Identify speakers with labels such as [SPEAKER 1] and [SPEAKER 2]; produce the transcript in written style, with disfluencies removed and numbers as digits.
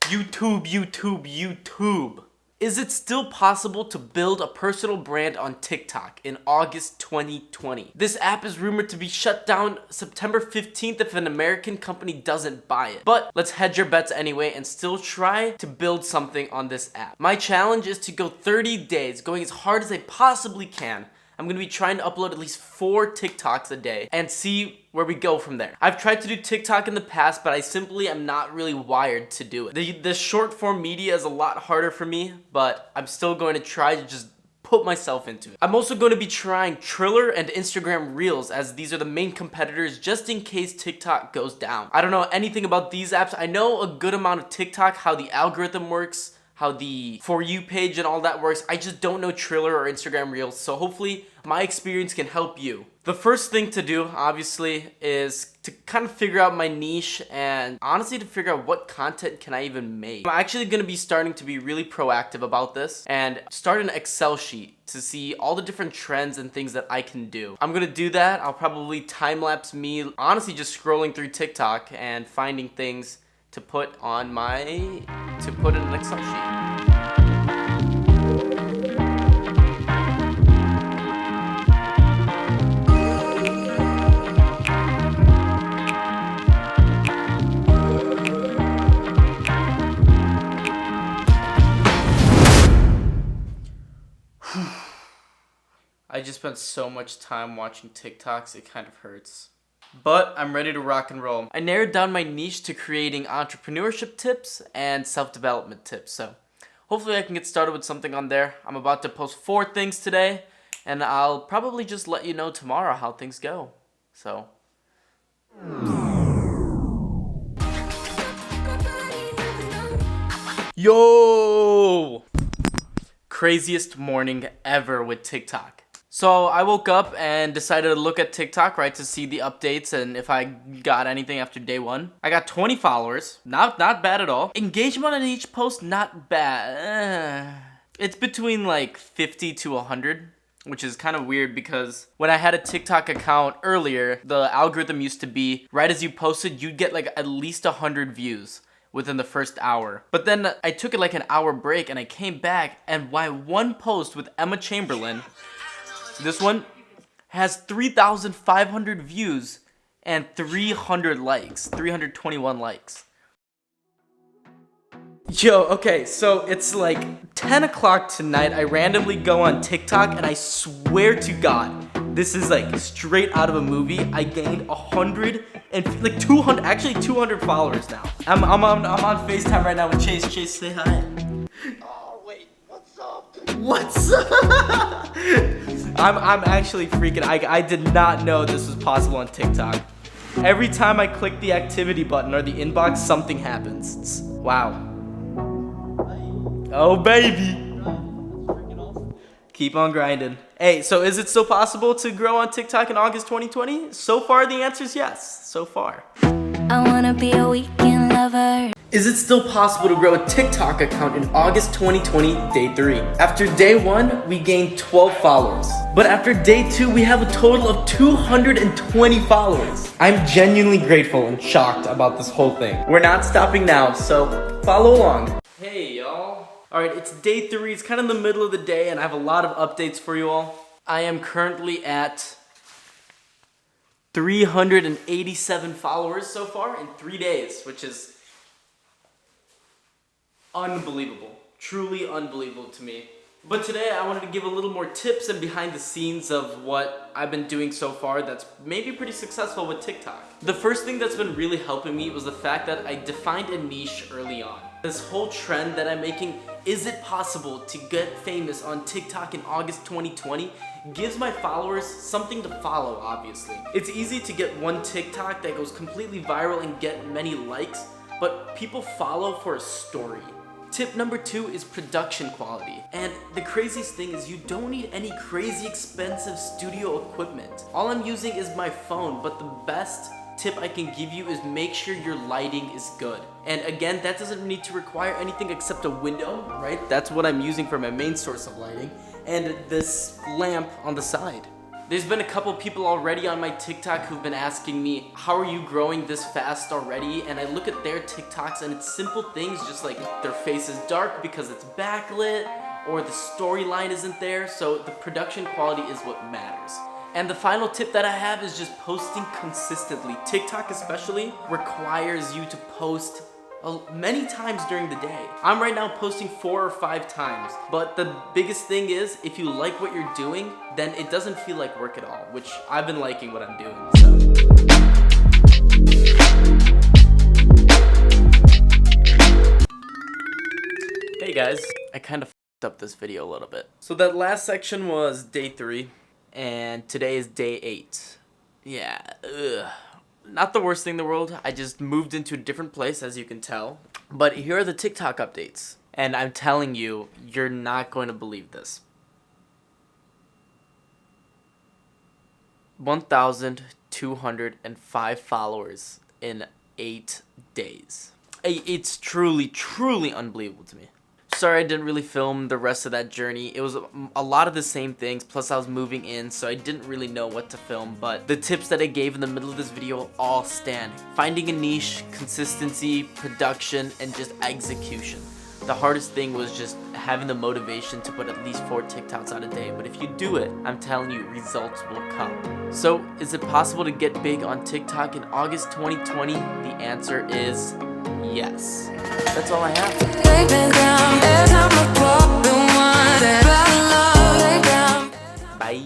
[SPEAKER 1] YouTube. Is it still possible to build a personal brand on TikTok in August 2020? This app is rumored to be shut down September 15th if an American company doesn't buy it. But let's hedge your bets anyway and still try to build something on this app. My challenge is to go 30 days, going as hard as I possibly can. I'm gonna be trying to upload at least 4 TikToks a day and see where we go from there. I've tried to do TikTok in the past, but I simply am not really wired to do it. The short form media is a lot harder for me, but I'm still going to try to just put myself into it. I'm also going to be trying Triller and Instagram Reels, as these are the main competitors just in case TikTok goes down. I don't know anything about these apps. I know a good amount of TikTok, how the algorithm works, how the For You page and all that works. I just don't know Triller or Instagram Reels, so hopefully my experience can help you. The first thing to do, obviously, is to kind of figure out my niche and honestly to figure out what content can I even make. I'm actually going to be starting to be really proactive about this and start an Excel sheet to see all the different trends and things that I can do. I'm going to do that. I'll probably time-lapse me honestly just scrolling through TikTok and finding things to put on in an Excel sheet. I just spent so much time watching TikToks, it kind of hurts. But I'm ready to rock and roll. I narrowed down my niche to creating entrepreneurship tips and self-development tips. So hopefully I can get started with something on there. I'm about to post 4 things today, and I'll probably just let you know tomorrow how things go. So. Yo! Craziest morning ever with TikTok. So I woke up and decided to look at TikTok, right, to see the updates and if I got anything after day 1. I got 20 followers, not bad at all. Engagement on each post, not bad. It's between like 50 to 100, which is kind of weird because when I had a TikTok account earlier, the algorithm used to be right as you posted, you'd get like at least 100 views within the first hour. But then I took it like an hour break and I came back, and why one post with Emma Chamberlain, this one has 3,500 views and 300 likes, 321 likes. Yo, okay, so it's like 10 o'clock tonight. I randomly go on TikTok and I swear to God, this is like straight out of a movie. I gained 100 and like 200, actually 200 followers now. I'm on FaceTime right now with Chase. Chase, say hi.
[SPEAKER 2] Oh wait, what's up?
[SPEAKER 1] What's up? I'm actually freaking. I did not know this was possible on TikTok. Every time I click the activity button or the inbox, something happens. Wow. Oh baby. Keep on grinding. Hey, so is it still possible to grow on TikTok in August 2020? So far, the answer is yes. So far.
[SPEAKER 3] I wanna be a weekend lover.
[SPEAKER 1] Is it still possible to grow a TikTok account in August 2020, day 3? After day 1, we gained 12 followers. But after day 2, we have a total of 220 followers. I'm genuinely grateful and shocked about this whole thing. We're not stopping now, so follow along. Hey, y'all. Alright, it's day 3. It's kind of in the middle of the day, and I have a lot of updates for you all. I am currently at 387 followers so far in 3 days, which is unbelievable. Truly unbelievable to me. But today I wanted to give a little more tips and behind the scenes of what I've been doing so far that's maybe pretty successful with TikTok. The first thing that's been really helping me was the fact that I defined a niche early on. This whole trend that I'm making, is it possible to get famous on TikTok in August 2020, gives my followers something to follow, obviously. It's easy to get one TikTok that goes completely viral and get many likes, but people follow for a story. Tip number 2 is production quality. And the craziest thing is you don't need any crazy expensive studio equipment. All I'm using is my phone, but the best tip I can give you is make sure your lighting is good. And again, that doesn't need to require anything except a window, right? That's what I'm using for my main source of lighting. And this lamp on the side. There's been a couple people already on my TikTok who've been asking me, how are you growing this fast already? And I look at their TikToks and it's simple things, just like their face is dark because it's backlit, or the storyline isn't there, so the production quality is what matters. And the final tip that I have is just posting consistently. TikTok especially requires you to post many times during the day. I'm right now posting 4 or 5 times, but the biggest thing is if you like what you're doing, then it doesn't feel like work at all, which I've been liking what I'm doing, so. Hey guys, I kind of f***ed up this video a little bit. So that last section was day 3, and today is day 8. Yeah, ugh. Not the worst thing in the world. I just moved into a different place, as you can tell. But here are the TikTok updates. And I'm telling you, you're not going to believe this. 1,205 followers in 8 days. It's truly, truly unbelievable to me. Sorry I didn't really film the rest of that journey. It was a lot of the same things, plus I was moving in, so I didn't really know what to film, but the tips that I gave in the middle of this video all stand. Finding a niche, consistency, production, and just execution. The hardest thing was just having the motivation to put at least 4 TikToks out a day, but if you do it, I'm telling you, results will come. So, is it possible to get big on TikTok in August 2020? The answer is yes. That's all I have. Bye.